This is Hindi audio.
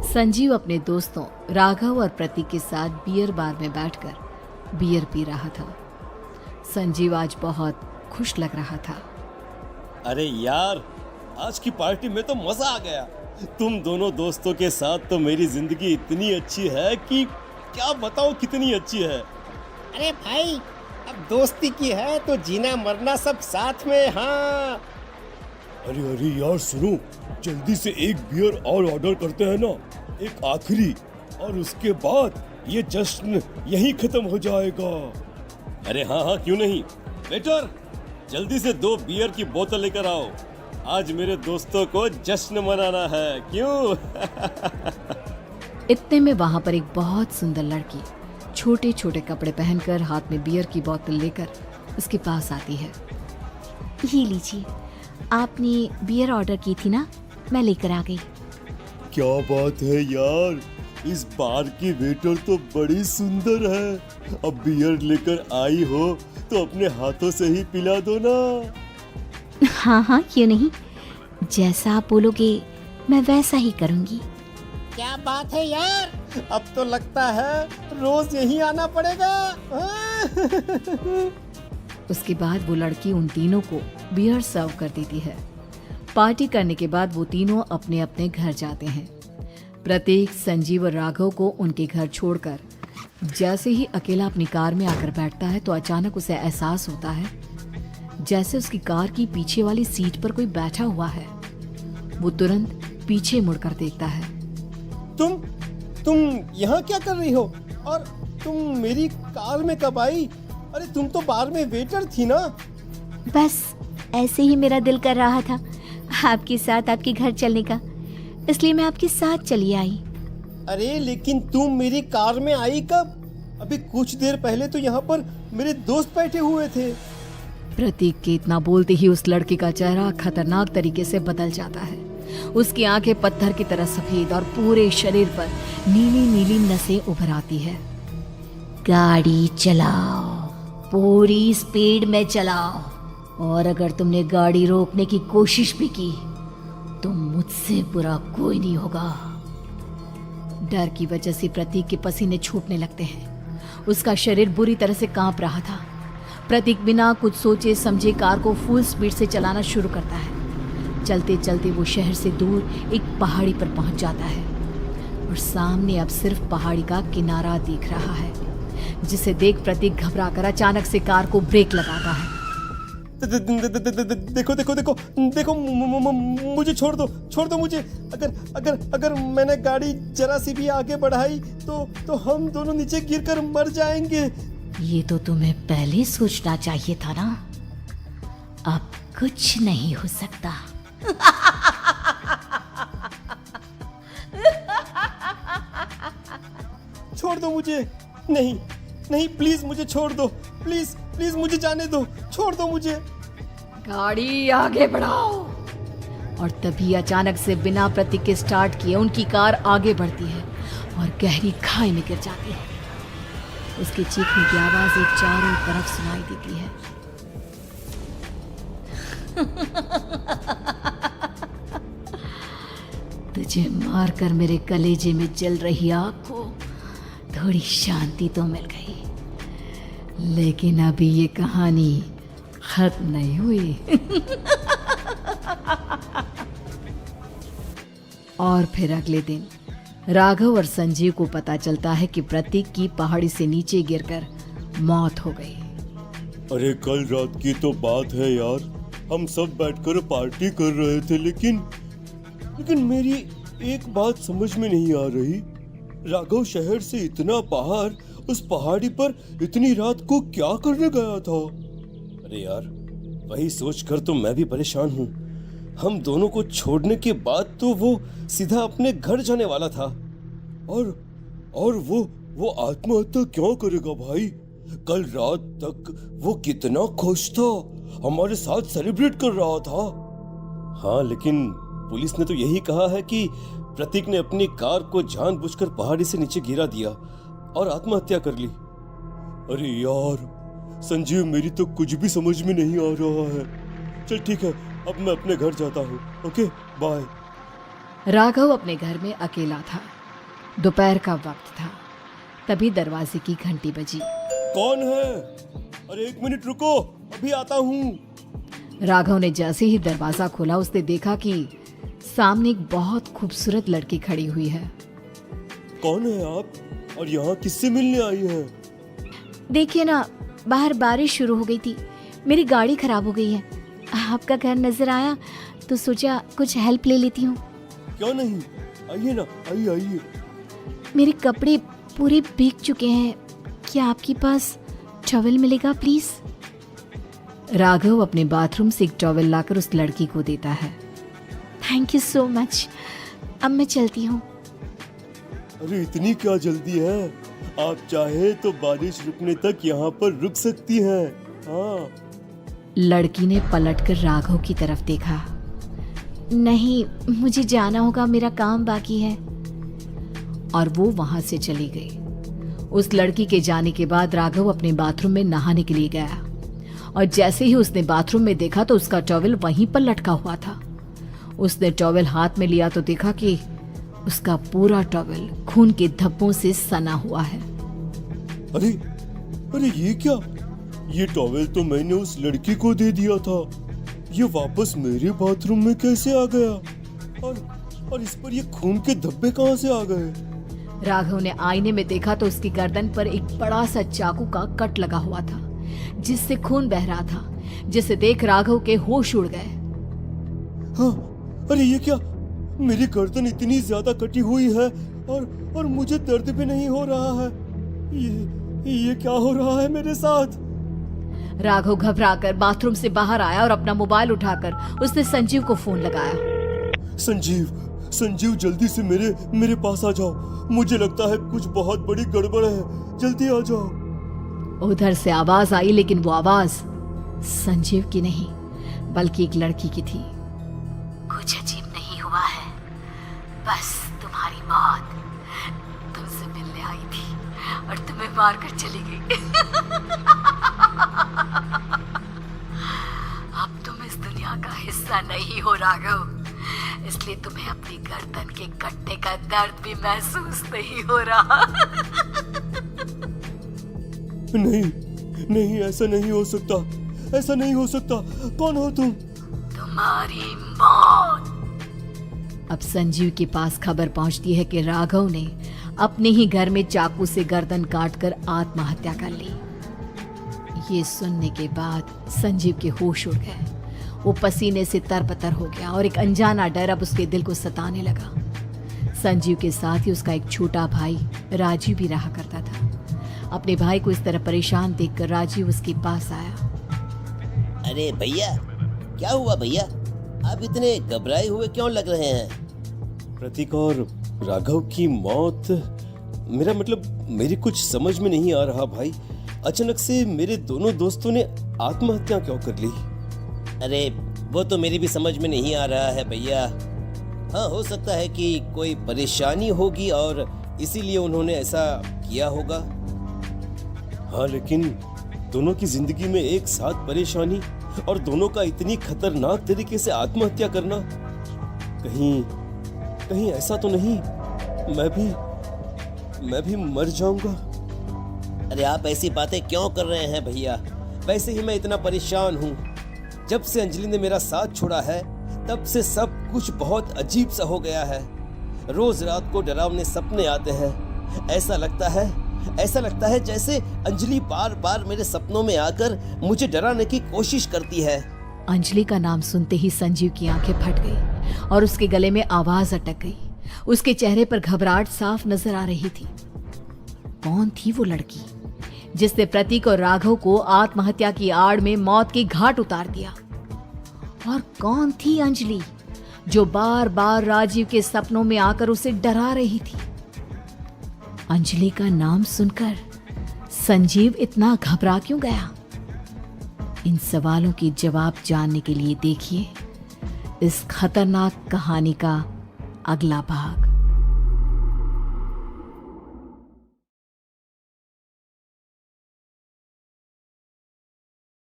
संजीव अपने दोस्तों राघव और प्रतीक के साथ बियर बार में बैठकर बियर पी रहा था। संजीव आज बहुत खुश लग रहा था। अरे यार, आज की पार्टी में तो मजा आ गया। तुम दोनों दोस्तों के साथ तो मेरी जिंदगी इतनी अच्छी है कि क्या बताओ कितनी अच्छी है। अरे भाई, अब दोस्ती की है तो जीना मरना सब साथ में। हाँ अरे यार सुनो, जल्दी से एक बियर और ऑर्डर करते हैं ना, एक आखिरी, और उसके बाद ये जश्न यहीं खत्म हो जाएगा। अरे हाँ, क्यों नहीं। वेटर, जल्दी से 2 बियर की बोतल लेकर आओ। आज मेरे दोस्तों को जश्न मनाना है, क्यों? इतने में वहां पर एक बहुत सुंदर लड़की छोटे छोटे कपड़े पहनकर हाथ में बियर की बोतल लेकर उसके पास आती है। ये लीजिए, आपने बियर ऑर्डर की थी ना, मैं लेकर आ गई। क्या बात है यार, इस बार की वेटर तो बड़ी सुंदर है। अब बियर लेकर आई हो तो अपने हाथों से ही पिला दो ना। हाँ, क्यों नहीं, जैसा आप बोलोगे मैं वैसा ही करूँगी। क्या बात है यार, अब तो लगता है रोज यहीं आना पड़ेगा। उसके बाद वो लड़की उन तीनों को बियर सर्व कर देती है। पार्टी करने के बाद वो तीनों अपने अपने घर जाते हैं। प्रतीक, संजीव और राघव को उनके घर छोड़कर जैसे ही अकेला अपनी कार में आकर बैठता है तो अचानक उसे एहसास होता है जैसे उसकी कार की पीछे वाली सीट पर कोई बैठा हुआ है। वो तुरंत पीछे मुड़कर देखता है। तुम यहाँ क्या कर रही हो? और तुम मेरी कार में कब आई? अरे तुम तो बार में वेटर थी ना। बस ऐसे ही मेरा दिल कर रहा था आपके साथ आपके घर चलने का, इसलिए मैं आपके साथ चली आई। अरे लेकिन तुम मेरी कार में आई कब? अभी कुछ देर पहले तो यहाँ पर मेरे दोस्त बैठे हुए थे। प्रतीक के इतना बोलते ही उस लड़के का चेहरा खतरनाक तरीके से बदल जाता है। उसकी आंखें पत्थर की तरह सफेद और पूरे शरीर पर नीली नीली नसें उभर आती है। गाड़ी चलाओ, पूरी स्पीड में चलाओ, और अगर तुमने गाड़ी रोकने की कोशिश भी की तो मुझसे बुरा कोई नहीं होगा। डर की वजह से प्रतीक के पसीने छूटने लगते हैं। उसका शरीर बुरी तरह से कांप रहा था। प्रतीक बिना कुछ सोचे समझे कार को फुल स्पीड से चलाना शुरू करता है। चलते चलते वो शहर से दूर एक पहाड़ी पर पहुंच जाता है और सामने अब सिर्फ पहाड़ी का किनारा दिख रहा है, जिसे देख प्रतीक घबराकर अचानक से कार को ब्रेक लगाता है। देखो, मुझे छोड़ दो मुझे। अगर मैंने गाड़ी जरा सी भी आगे बढ़ाई तो हम दोनों नीचे गिरकर मर जाएंगे। ये तो तुम्हें पहले सोचना चाहिए था ना। अब कुछ नहीं हो सकता। छोड़ दो मुझे। नहीं, प्लीज मुझे छोड़ दो। प्लीज मुझे जाने दो। छोड़ दो मुझे। गाड़ी आगे बढ़ाओ। और तभी अचानक से बिना प्रतीक के स्टार्ट किए उनकी कार आगे बढ़ती है और गहरी खाई में गिर जाती है। उसके चीखने की आवाज एक चारों तरफ सुनाई देती है। तुझे मारकर मेरे कलेजे में जल रही आग को थोड़ी शांति तो मिल गई, लेकिन अभी ये कहानी खत्म नहीं हुई। और फिर अगले दिन राघव और संजीव को पता चलता है कि प्रतीक की पहाड़ी से नीचे गिरकर मौत हो गई। अरे कल रात की तो बात है यार, हम सब बैठकर पार्टी कर रहे थे, लेकिन मेरी एक बात समझ में नहीं आ रही। राघव शहर से इतना बाहर उस पहाड़ी पर इतनी रात को क्या करने गया था? अरे यार, वही सोचकर तो मैं भी परेशान हूँ। हम दोनों को छोड़ने के बाद तो वो सीधा अपने घर जाने वाला था, और वो आत्महत्या क्यों करेगा भाई? कल रात तक वो कितना खुश था, हमारे साथ सेलिब्रेट कर रहा था। हाँ, लेकिन पुलिस ने तो यही कहा है कि प्रतीक ने अपनी कार को जानबूझकर पहाड़ी से नीचे गिरा दिया और आत्महत्या कर ली। अरे यार संजीव, मेरी तो कुछ भी समझ में नहीं आ रहा है। चल ठीक है, अब मैं अपने घर जाता हूँ। Okay, bye. राघव अपने घर में अकेला था। दोपहर का वक्त था। तभी दरवाजे की घंटी बजी। कौन है? अरे 1 मिनट रुको, अभी आता हूँ। राघव ने जैसे ही दरवाजा खोला उसने देखा कि सामने एक बहुत खूबसूरत लड़की खड़ी हुई है। कौन है आप और यहाँ किससे मिलने आई हैं? देखिए ना, बाहर बारिश शुरू हो गई थी, मेरी गाड़ी खराब हो गई है। आपका घर नजर आया तो सोचा कुछ हेल्प ले लेती हूँ। क्यों नहीं, आइए ना, आइए आइए। मेरे कपड़े पूरे भीग चुके हैं, क्या आपके पास टॉवल मिलेगा प्लीज? राघव अपने बाथरूम से एक टॉवल लाकर उस लड़की को देता है। थैंक यू सो मच, अब मैं चलती हूँ। अरे इतनी क्या जल्दी है? आप चाहे तो बारिश रुकने तक यहाँ पर रुक सकती हैं। हाँ। लड़की ने पलटकर राघव की तरफ देखा। नहीं, मुझे जाना होगा, मेरा काम बाकी है। और वो वहां से चली गई। उस लड़की के जाने के बाद राघव अपने बाथरूम में नहाने के लिए गया और जैसे ही उसने बाथरूम में देखा तो उसका टॉवल वहीं पर लटका हुआ था। उसने टॉवल हाथ में लिया तो देखा कि उसका पूरा टॉवल खून के धब्बों से सना हुआ है। अरे अरे ये क्या? ये टॉवेल तो मैंने उस लड़की को दे दिया था। ये वापस मेरे बाथरूम में कैसे आ गया? और इस पर ये खून के धब्बे कहाँ से आ गए? राघव ने आईने में देखा तो उसकी गर्दन पर एक बड़ा सा चाकू का कट लगा हुआ था जिससे खून बह रहा था, जिसे देख राघव के होश उड़ गए। हाँ, अरे ये क्या? मेरी गर्दन इतनी ज्यादा कटी हुई है और मुझे दर्द भी नहीं हो रहा है। ये क्या हो रहा है मेरे साथ? राघव घबराकर बाथरूम से बाहर आया और अपना मोबाइल उठाकर उसने संजीव को फोन लगाया। संजीव जल्दी से मेरे पास आ जाओ। मुझे लगता है कुछ बहुत बड़ी गड़बड़ है, जल्दी आ जाओ। उधर से आवाज आई, लेकिन वो आवाज संजीव की नहीं बल्कि एक लड़की की थी। कुछ अजीब नहीं हुआ है, बस तुम्हारी मौत तुमसे मिलने आई थी और तुम्हें मार कर चली गई। अब तुम इस दुनिया का हिस्सा नहीं हो राघव, इसलिए तुम्हें अपनी गर्दन के कटने का दर्द भी महसूस नहीं हो रहा। नहीं, ऐसा नहीं हो सकता, ऐसा नहीं हो सकता। कौन हो तुम? तुम्हारी मौत। अब संजीव के पास खबर पहुंचती है कि राघव ने अपने ही घर में चाकू से गर्दन काटकर आत्महत्या कर ली। ये सुनने के बाद संजीव के होश उड़ गए। वो पसीने से तरबतर हो गया और एक अनजाना डर अब उसके दिल को सताने लगा। संजीव के साथ ही उसका एक छोटा भाई राजीव भी रहा करता था। अपने भाई को इस तरह परेशान देखकर राजीव उसके पास आया। अरे भैया, क्या हुआ भैया? आप इतने घबराए हुए क्यों लग रहे हैं? प्रतीक और राघव की मौत, मेरा मतलब मेरी कुछ समझ में नहीं आ रहा भाई। अचानक से मेरे दोनों दोस्तों ने आत्महत्या क्यों कर ली? अरे वो तो मेरी भी समझ में नहीं आ रहा है भैया। हाँ, हो सकता है कि कोई परेशानी होगी और इसीलिए उन्होंने ऐसा किया होगा। हाँ, लेकिन दोनों की जिंदगी में एक साथ परेशानी और दोनों का इतनी खतरनाक तरीके से आत्महत्या करना, कहीं ऐसा तो नहीं मैं भी मर जाऊंगा? अरे आप ऐसी बातें क्यों कर रहे हैं भैया? वैसे ही मैं इतना परेशान हूँ। जब से अंजलि ने मेरा साथ छोड़ा है तब से सब कुछ बहुत अजीब सा हो गया है। रोज रात को डरावने सपने आते हैं। ऐसा लगता है जैसे अंजलि बार बार मेरे सपनों में आकर मुझे डराने की कोशिश करती है। अंजलि का नाम सुनते ही संजीव की आंखें फट गई और उसके गले में आवाज अटक गई। उसके चेहरे पर घबराहट साफ नजर आ रही थी। कौन थी वो लड़की जिसने प्रतीक और राघव को आत्महत्या की आड़ में मौत के घाट उतार दिया? और कौन थी अंजलि जो बार बार राजीव के सपनों में आकर उसे डरा रही थी? अंजलि का नाम सुनकर संजीव इतना घबरा क्यों गया? इन सवालों के जवाब जानने के लिए देखिए इस खतरनाक कहानी का अगला भाग।